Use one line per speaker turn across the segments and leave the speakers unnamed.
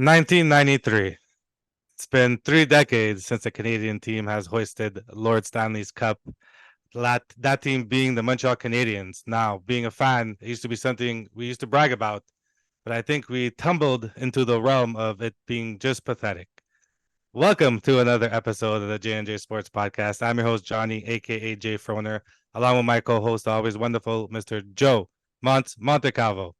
1993. It's been 3 decades since the Canadian team has hoisted Lord Stanley's Cup. That team being the Montreal Canadiens. Now, being a fan, it used to be something we used to brag about, but I think we tumbled into the realm of it being just pathetic. Welcome to another episode of the J&J Sports Podcast. I'm your host, Johnny, aka Jay Froner, along with my co-host, always wonderful, Mr. Joe Montecalvo.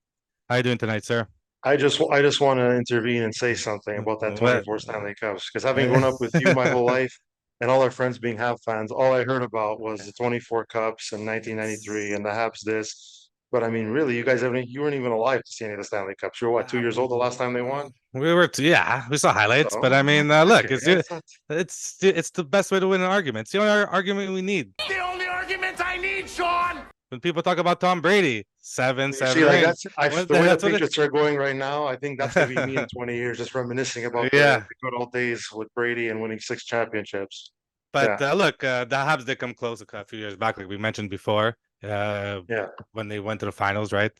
How are you doing tonight, sir?
I just want to intervene and say something about that
What?
24 Stanley Cups because having grown up with you my whole life and all our friends being Habs fans, all I heard about was the 24 Cups in 1993 and the Habs this. But I mean, really, you weren't even alive to see any of the Stanley Cups. You were what, 2 years old the last time they won?
Yeah, we saw highlights, but
So
I mean,
okay,
look,
that's not.
it's the best way to win an argument. It's the only argument we need.
The only argument I need, Sean.
When people talk about Tom Brady, seven,
You see,
seven
like
rings.
the way the
That's what
Patriots are going right now, I think that's gonna be me in 20 years, just reminiscing about the,
Yeah,
the good old days with Brady and winning 6 championships.
but
Yeah,
look, the Habs did come close a few years back, like we mentioned before, uh,
yeah.
when they went to the finals, right?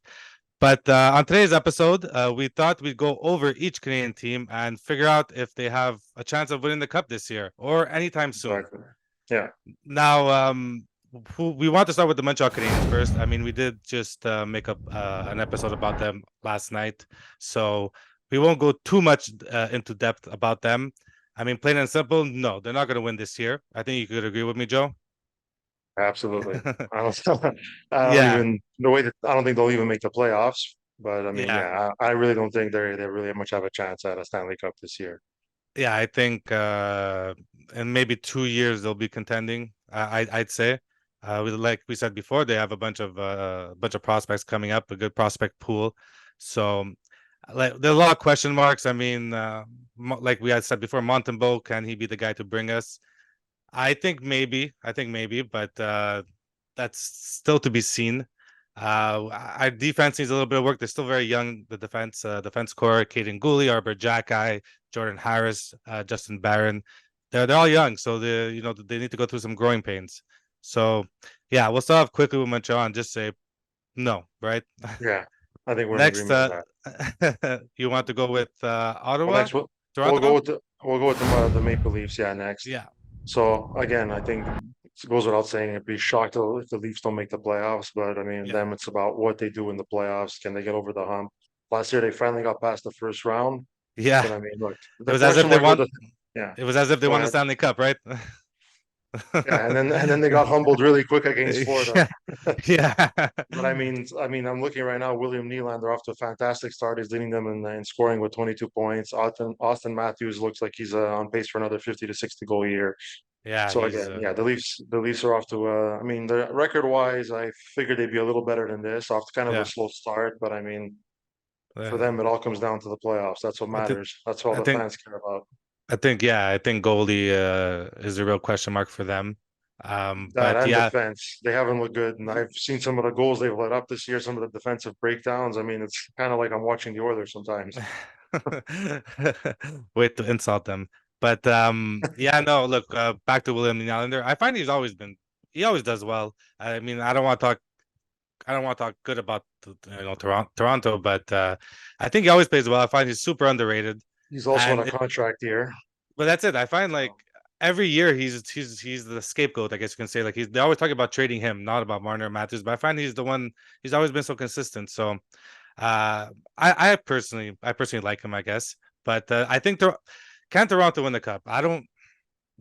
But on today's episode, we thought we'd go over each Canadian team and figure out if they have a chance of winning the cup this year or anytime soon.
Exactly. Yeah.
Now, we want to start with the Montreal Canadiens first. I mean, we did just make up an episode about them last night, so we won't go too much into depth about them. I mean, plain and simple, no, they're not going to win this year. I think you could agree with me, Joe.
Absolutely. I don't, I don't
Yeah,
even the way that I don't think they'll even make the playoffs. But I mean,
yeah,
yeah, I really don't think they really much have a chance at a Stanley Cup this year.
yeah. I think in maybe 2 years they'll be contending. I'd say. Like we said before, they have a bunch of prospects coming up, a good prospect pool. So like there are a lot of question marks. I mean, like we had said before, Montembeault, can he be the guy to bring us? I think maybe, but that's still to be seen. Our defense needs a little bit of work. They're still very young. The defense core: Caden Gooley, Arbor Jacki, Jordan Harris, Justin Barron. They're all young, so they need to go through some growing pains. So yeah, we'll start off quickly with Montreal and just say no, right?
Yeah, I think we're in
Next,
agreement on that.
you want to go with
Well,
Ottawa,
next we'll go
Toronto?
with the Maple Leafs. Yeah, next.
Yeah,
So again, I think it goes without saying, I'd be shocked if the Leafs don't make the playoffs. But I mean,
yeah.
them, it's about what they do in the playoffs. Can they get over the hump? Last year, they finally got past the first round.
Yeah,
But I mean, look,
it
the
was as if
question
they
mark with
won.
the yeah.
It was as if they
Go
won the
ahead.
Stanley Cup, right?
Yeah, and then they got humbled really quick against Florida.
Yeah, yeah,
But I mean, I'm looking right now. William Nylander off to a fantastic start. He's leading them in scoring with 22 points. Austin Matthews looks like he's on pace for another 50 to 60 goal a year.
yeah.
So
He's
again, yeah, the Leafs are off to. I mean, the record wise, I figured they'd be a little better than this. Off to kind of a
yeah.
slow start, but I mean, for
Uh,
them, it all comes down to the playoffs. That's what
I think,
matters. That's all
I
the
think,
fans care about.
I think goalie is a real question mark for them.
That
But
and
yeah,
defense, they haven't looked good. And I've seen some of the goals they've let up this year, some of the defensive breakdowns. I mean, it's kind of like I'm watching the Oilers sometimes.
wait to insult them. But yeah, no, look, back to William Nylander. I find he always does well. I mean, I don't want to talk good about Toronto, but I think he always plays well. I find he's super underrated,
He's also on a
and
contract year.
but that's it. I find like
So,
every year he's the scapegoat. I guess you can say like they always talk about trading him, not about Marner Matthews. But I find he's the one. He's always been so consistent. So uh, I personally like him. I guess, but I think can Toronto win the cup? I don't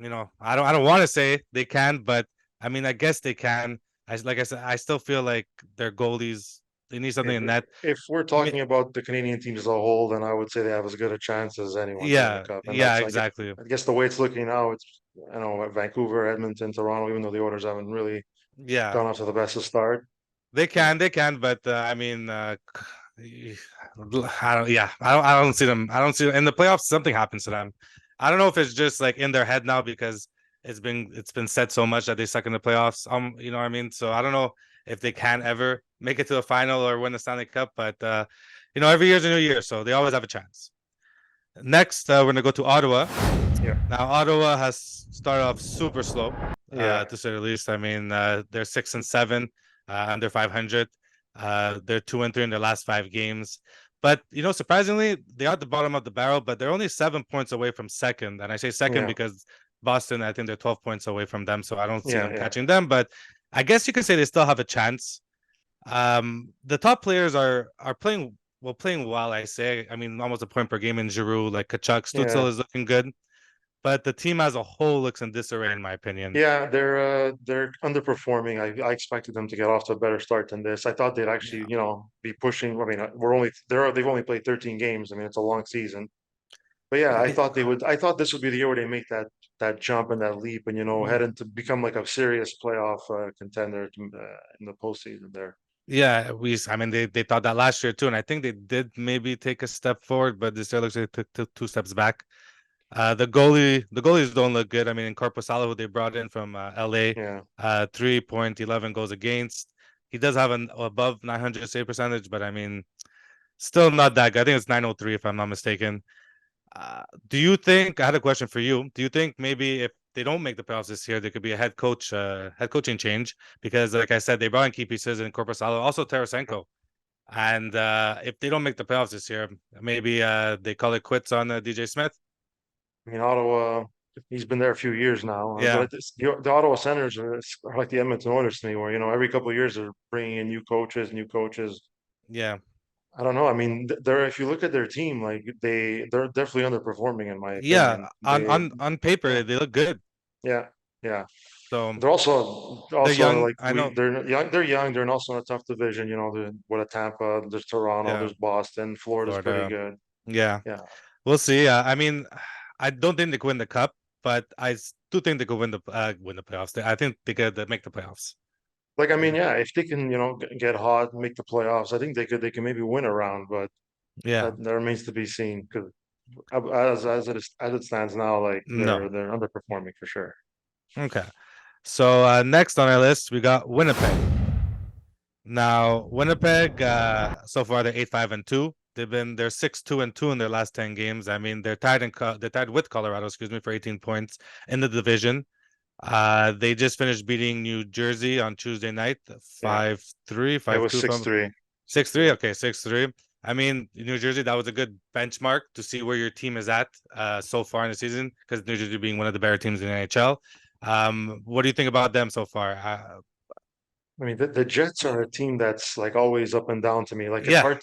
want to say they can, but I mean I guess they can. Like I said, I still feel like their goalies they need something
if
in net.
if we're
I mean,
talking about the Canadian teams as a whole, then I would say they have as good a chance as anyone to win the
yeah,
cup. And
yeah,
that's
exactly.
I guess the way it's looking now, it's I know Vancouver, Edmonton, Toronto, even though the Oilers haven't really
Yeah,
gone off to the best of start.
they can, but I mean, I don't see them. I don't see in the playoffs. Something happens to them. I don't know if it's just like in their head now because it's been said so much that they suck in the playoffs. You know what I mean. So I don't know if they can ever make it to the final or win the Stanley Cup, but every year's a new year, so they always have a chance. Next, we're gonna go to Ottawa.
Yeah,
Now, Ottawa has started off super slow,
yeah,
to say the least. I mean, they're 6-7, under 500. They're 2-3 in their last 5 games. But surprisingly, they are at the bottom of the barrel, but they're only 7 points away from second. And I say second because Boston, I think they're 12 points away from them, so I don't see them catching them. But I guess you could say they still have a chance. The top players are playing well. I say, I mean, almost a point per game in Giroux, like Kachuk, Stützle is looking good. But the team as a whole looks in disarray, in my opinion.
Yeah, they're underperforming. I expected them to get off to a better start than this. I thought they'd actually, be pushing. I mean, they've only played 13 games. I mean, it's a long season. But yeah, I thought they would. I thought this would be the year where they make that jump and that leap, and head into become like a serious playoff contender in the postseason there.
Yeah, I mean, they thought that last year too, and I think they did maybe take a step forward, but this year looks like they took 2 steps back. The goalies don't look good. I mean, Korpisalo, who they brought in from LA, 3.11 goals against. He does have an above 900 save percentage, but I mean, still not that good. I think it's 903 if I'm not mistaken. Do you think? I had a question for you. Do you think maybe if they don't make the playoffs this year, there could be a head coaching change? Because, like I said, they brought in key pieces in Korpisalo, also Tarasenko. And if they don't make the playoffs this year, maybe they call it quits on DJ Smith.
I mean, Ottawa, he's been there a few years now.
Yeah.
But the Ottawa Senators are like the Edmonton Oilers to me, where every couple of years they're bringing in new coaches.
Yeah.
I don't know. I mean, they're if you look at their team, like they're definitely underperforming in my
Yeah.
opinion.
On paper, they look good.
Yeah, yeah.
So
they're also
they're young.
like
I know.
they're young. They're young. They're also in a tough division. With a Tampa, there's Toronto,
Yeah.
there's Boston, Florida's pretty good.
Yeah.
Yeah.
We'll see. I mean, I don't think they could win the cup, but I do think they could win the playoffs. I think they could make the playoffs.
Like, I mean, yeah, if they can, get hot, make the playoffs, I think they can maybe win a round, but
Yeah.
that remains to be seen. Because as it stands now, like
No.
they're underperforming for sure.
Okay. So next on our list, we got Winnipeg. Now, Winnipeg, so far they're 8-5-2. They're 6-2-2 in their last 10 games. I mean, they're tied with Colorado, excuse me, for 18 points in the division. They just finished beating New Jersey on Tuesday night, 5-3, 5-2.
It was 6-3.
6-3, okay, 6-3. I mean, New Jersey, that was a good benchmark to see where your team is at so far in the season, because New Jersey being one of the better teams in the NHL. What do you think about them so far?
I mean, the Jets are a team that's like always up and down to me. Like it's hard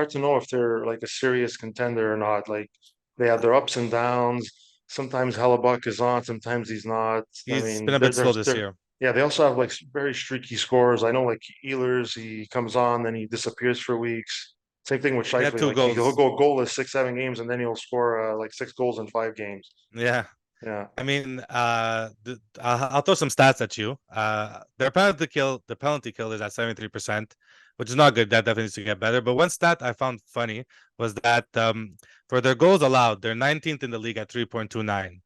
to know if they're like a serious contender or not. Like they have their ups and downs. Sometimes Hellebuck is on, sometimes he's not.
He's been a bit slow this year.
Yeah, they also have like very streaky scores. I know, like Ehlers, he comes on, then he disappears for weeks. Same thing with Scheifele.
Two goals.
He'll go goalless 6-7 games, and then he'll score like 6 goals in 5 games.
Yeah.
Yeah.
I mean, I'll throw some stats at you. The penalty kill is at 73%, which is not good. That definitely needs to get better. But one stat I found funny was that for their goals allowed, they're 19th in the league at 3.29.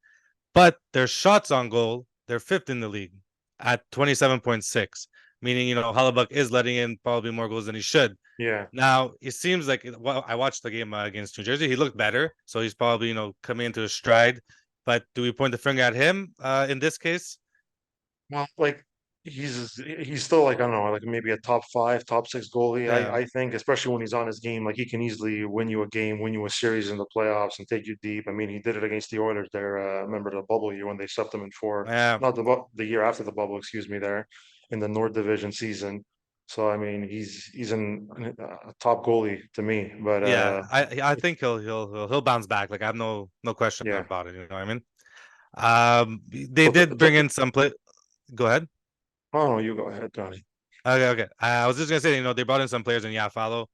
But their shots on goal, they're 5th in the league at 27.6. Meaning, Hellebuck is letting in probably more goals than he should.
Yeah.
Now, it seems like, I watched the game against New Jersey. He looked better. So he's probably, coming into his stride. But do we point the finger at him in this case?
Well, like he's still like, I don't know, like maybe a top 5, top 6 goalie.
Yeah.
I think, especially when he's on his game, like he can easily win you a game, win you a series in the playoffs, and take you deep. I mean, he did it against the Oilers there. Remember the bubble year when they swept them in 4?
Yeah.
Not the year after the bubble, excuse me, there in the North Division season. So I mean, he's a top goalie to me. But
yeah, I think he'll bounce back. Like I have no question about it. You know what I mean? They did bring in some play. Go ahead.
Oh no, you go ahead, Johnny.
Okay. I was just gonna say, they brought in some players in Iafallo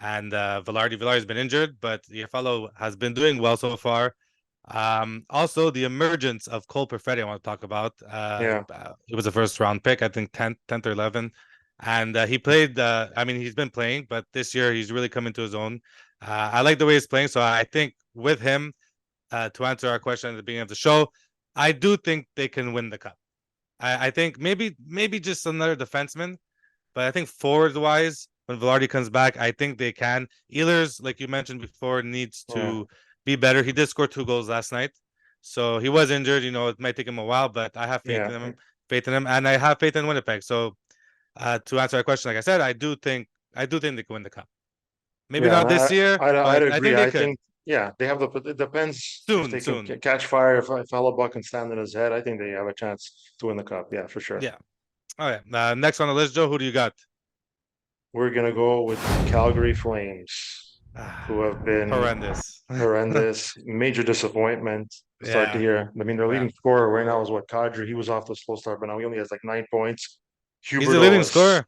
and Velarde. Velarde's been injured, but Iafallo has been doing well so far. Also the emergence of Cole Perfetti I want to talk about. It was a first round pick, I think 10th or 11th. And he played, I mean, he's been playing, but this year he's really come into his own. I like the way he's playing. So I think with him, to answer our question at the beginning of the show, I do think they can win the cup. I think maybe just another defenseman, but I think forward-wise, when Velarde comes back, I think they can. Ehlers, like you mentioned before, needs to be better. He did score 2 goals last night. So he was injured. It might take him a while, but I have faith in him, and I have faith in Winnipeg. So to answer our question, like I said, I do think they can win the cup. Maybe not this year,
I'd
but I
agree.
think they
I
could
think, yeah, they have it depends if they can
soon.
catch fire. If Hellebuck can stand in his head, I think they have a chance to win the cup. Yeah, for sure.
Yeah. All right. Next on the list, Joe, who do you got?
We're gonna go with Calgary Flames, who have been
Horrendous.
horrendous, major disappointment to start the
Yeah.
year. I mean, their
Yeah.
leading scorer right now is what, Kadri. He was off to a slow start, but now he only has like 9 points.
He's the leading
Huberdeau is,
scorer.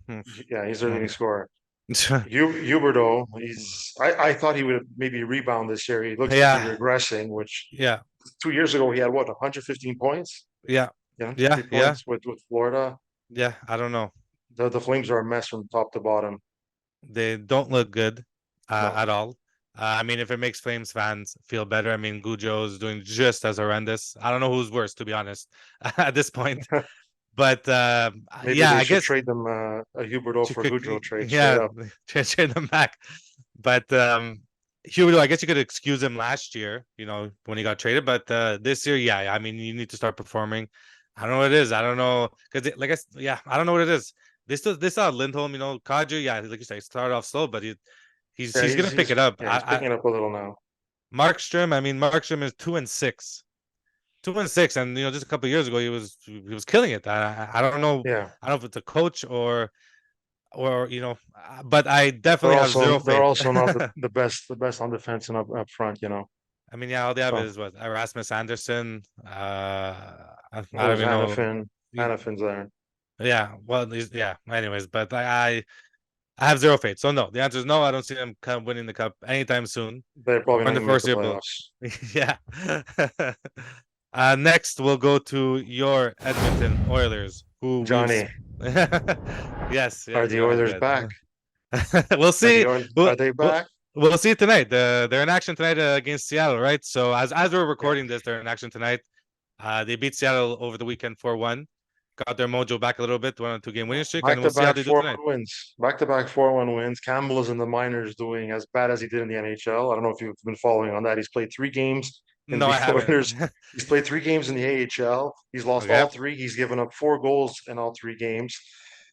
yeah, he's their leading scorer. Huberdeau, I thought he would maybe rebound this year. He looks to be
Yeah.
regressing, which
Yeah.
2 years ago he had what, 115 points?
Yeah.
Yeah,
Yeah.
150
Yeah.
points with Florida.
Yeah. I don't know.
The Flames are a mess from top to bottom.
They don't look good
No.
at all. I mean, if it makes Flames fans feel better, I mean, Gujo is doing just as horrendous. I don't know who's worse, to be honest, at this point. But
Maybe
yeah,
they
I
should
guess
trade them a Huberdeau for Goudreau trade straight
yeah,
up.
trade them back. But Huberdeau, I guess you could excuse him last year, when he got traded. But this year, yeah, I mean, you need to start performing. I don't know what it is. I don't know because, I don't know what it is. They still have Lindholm, Kadri, yeah, like you say, started off slow, but he's gonna pick it up.
Yeah, he's picking it up a little now.
Markstrom, I mean, Markstrom is 2-6. 2-6, and just a couple of years ago he was killing it. I don't know.
Yeah.
I don't know if it's a coach or but I definitely have zero faith.
They're also not the best on defense and up front,
I mean, yeah, all they have
So-
is what Erasmus Anderson. I
Oh,
don't even know.
Hannafin's there.
Yeah, well, yeah. Anyways, but I have zero faith. So no, the answer is no. I don't see them winning the cup anytime soon.
They're probably
Or
not
in
gonna
the
make the
foreseeable.
playoffs.
Yeah. Next, we'll go to your Edmonton Oilers, who
Johnny,
yes,
are the
go ahead,
Oilers
go
back?
ahead. We'll see.
Are they back?
We'll see tonight. They're in action tonight against Seattle, right? So as we're recording this, they're in action tonight. They beat Seattle over the weekend 4-1. Got their mojo back a little bit, 1 or 2 game winning streak, and we'll see how they do tonight.
wins. Back-to-back 4-1 wins. Campbell is in the minors doing as bad as he did in the NHL. I don't know if you've been following on that. He's played 3 games in
No,
the
I haven't.
Oilers. He's played 3 games in the AHL. He's lost all 3. He's given up 4 goals in all 3 games.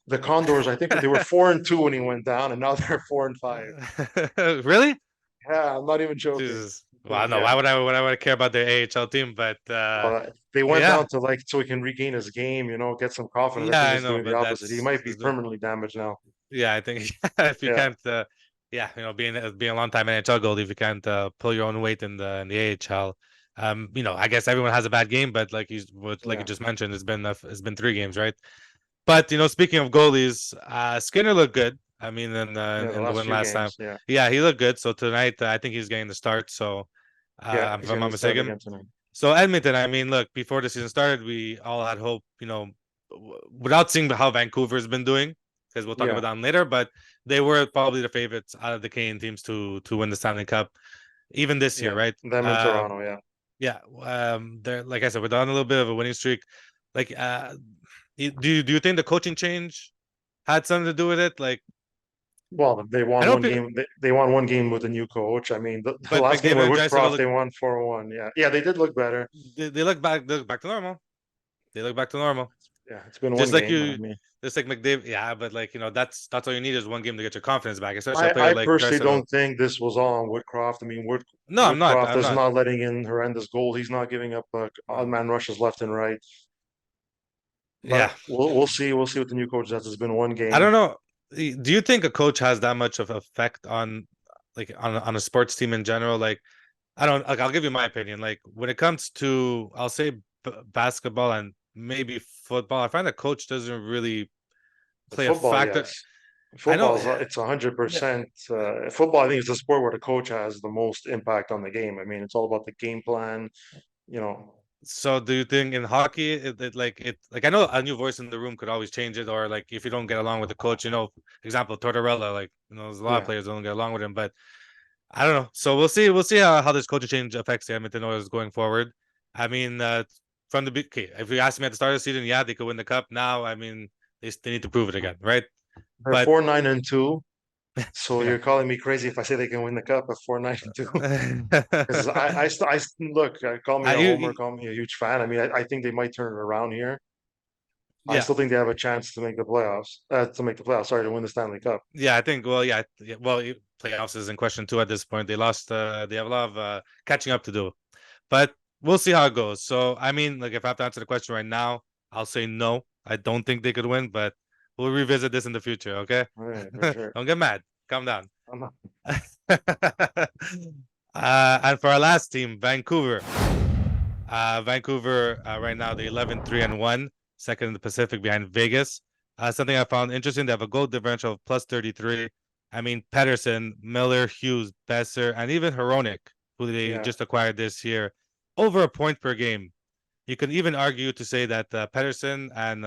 The Condors, I think they were 4-2 when he went down, and now they're 4-5.
Really?
Yeah, I'm not even joking.
Jesus. Well, no. Why would I care about their AHL team? But
they went down to so he can regain his game, get some confidence.
Yeah,
I think
I
he's
know,
doing the
but
opposite. He might be permanently damaged now.
Yeah, I think if you can't, being a long time NHL goalie, if you can't pull your own weight in the AHL, I guess everyone has a bad game, but like you just mentioned, it's been 3 games, right? But speaking of goalies, Skinner looked good. I mean, in the win last time, he looked good. So tonight, I think he's getting the start. So, if I'm not mistaken. So Edmonton, I mean, look, before the season started, we all had hope, without seeing how Vancouver's been doing, because we'll talk about that later. But they were probably the favorites out of the Canadian teams to win the Stanley Cup, even this year, right?
Them in Toronto,
yeah. They're, like I said, we're on a little bit of a winning streak. Like, do you think the coaching change had something to do with it? Like,
well, they won one game. They won one game with a new coach. I mean, the last game with Woodcroft, they won 4-1. Yeah, they did look better.
They look back to normal. They look back to normal.
Yeah, it's been
just
one
like
game.
Just like McDavid. Yeah, but like that's all you need is one game to get your confidence back.
Especially I personally don't think this was all on Woodcroft. I mean, Woodcroft is not letting in horrendous goals. He's not giving up odd man rushes left and right. But we'll see. We'll see what the new coach does. It's been one game.
I don't know. Do you think a coach has that much of effect on a sports team in general? Like, I don't like. I'll give you my opinion. Like, when it comes to, I'll say basketball and maybe football, I find the coach doesn't really play a factor.
Yes. Football, it's 100%. Football, I think, is the sport where the coach has the most impact on the game. I mean, it's all about the game plan.
So do you think in hockey I know a new voice in the room could always change it, or like if you don't get along with the coach, example Tortorella, like there's a lot of players that don't get along with him, but I don't know. So we'll see how this coaching change affects the Edmonton Oilers going forward. I mean, from the if you asked me at the start of the season, they could win the cup. Now, I mean, they need to prove it again, right?
They're 4-9-2. So you're calling me crazy if I say they can win the cup at 4-9-2? Because I look, call me a homer, call me a huge fan. I mean, I think they might turn it around here. I still think they have a chance to make the playoffs. Sorry, to win the Stanley Cup.
Yeah, I think. Well, playoffs is in question too at this point. They lost. They have a lot of catching up to do, but we'll see how it goes. So I mean, like if I have to answer the question right now, I'll say no. I don't think they could win, but we'll revisit this in the future. Okay?
All right, for sure.
Don't get mad. Calm down.
I'm not-
And for our last team, Vancouver. Vancouver right now they're 11-3-1, second in the Pacific behind Vegas. Something I found interesting, they have a goal differential of plus 33. I mean, Pedersen, Miller, Hughes, Besser, and even Hronek, who they just acquired this year, over a point per game. You can even argue to say that Pedersen and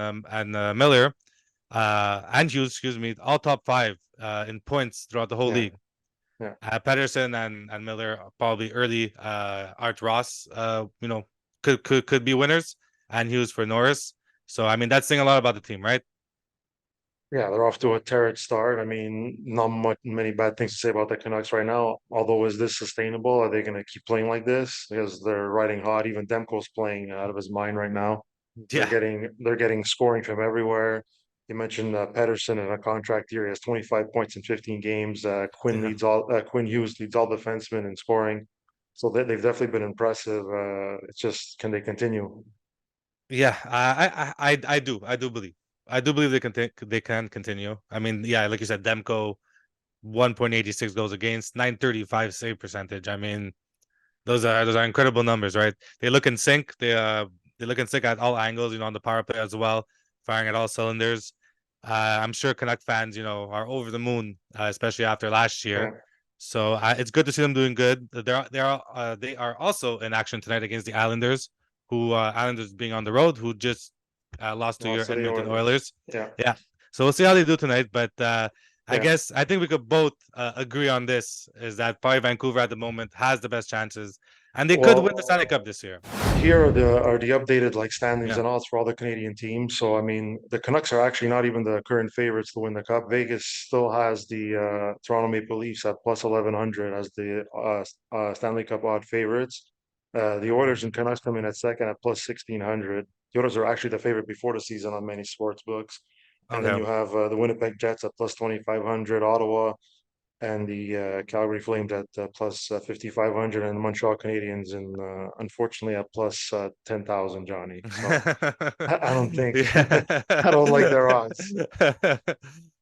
Miller and Hughes, excuse me, all top 5 in points throughout the whole league.
Yeah.
Pedersen and Miller are probably early. Art Ross, could be winners, and Hughes for Norris. So I mean, that's saying a lot about the team, right?
Yeah, they're off to a torrid start. I mean, not many bad things to say about the Canucks right now. Although, is this sustainable? Are they going to keep playing like this? Because they're riding hot. Even Demko's playing out of his mind right now.
Yeah.
They're getting scoring from everywhere. You mentioned Pedersen in a contract year. He has 25 points in 15 games. Quinn Hughes leads all defensemen in scoring. So they've definitely been impressive. It's just, can they continue?
Yeah, I do believe. I do believe they can continue. I mean, yeah, like you said, Demko, 1.86 goals against, 935 save percentage. I mean, those are incredible numbers, right? They look in sync. They look in sync at all angles, on the power play as well, firing at all cylinders. I'm sure Canuck fans, are over the moon, especially after last year.
Yeah.
So it's good to see them doing good. They are also in action tonight against the Islanders, who Islanders being on the road, who just lost to your Edmonton Oilers. Yeah. So we'll see how they do tonight. But I think we could both agree on this, is that probably Vancouver at the moment has the best chances, and they could win the Stanley Cup this year.
Here are the updated Stanleys and odds for all the Canadian teams. So I mean, the Canucks are actually not even the current favorites to win the Cup. Vegas still has the Toronto Maple Leafs at plus 1100 as the Stanley Cup odd favorites. The Oilers and Canucks come in at second at plus 1600. The Oilers are actually the favorite before the season on many sports books. And then you have the Winnipeg Jets at plus 2500, Ottawa and the Calgary Flames at plus 5500, and the Montreal Canadiens and unfortunately at plus 10,000, Johnny. So I don't think I don't like their odds.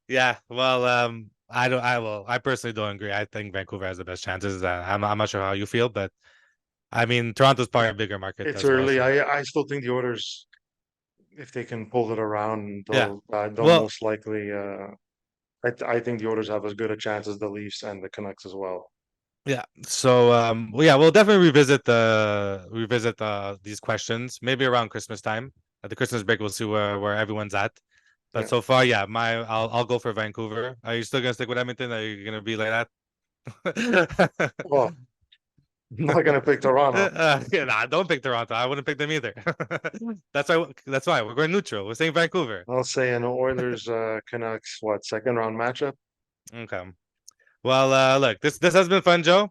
Yeah, well, I personally don't agree. I think Vancouver has the best chances. I'm not sure how you feel, but I mean, Toronto's probably a bigger market.
It's early. I still think the Oilers, if they can pull it around, they'll most likely. I think the Oilers have as good a chance as the Leafs and the Canucks as well.
Yeah. So we'll definitely revisit these questions maybe around Christmas time. At the Christmas break, we'll see where everyone's at. But so far, I'll go for Vancouver. Are you still gonna stick with Edmonton? Are you gonna be like
that? Well, I'm not gonna pick Toronto.
Nah, don't pick Toronto. I wouldn't pick them either. That's why we're going neutral. We're saying Vancouver.
I'll say an Oilers Canucks second round matchup.
Okay. Well, look, this has been fun, Joe.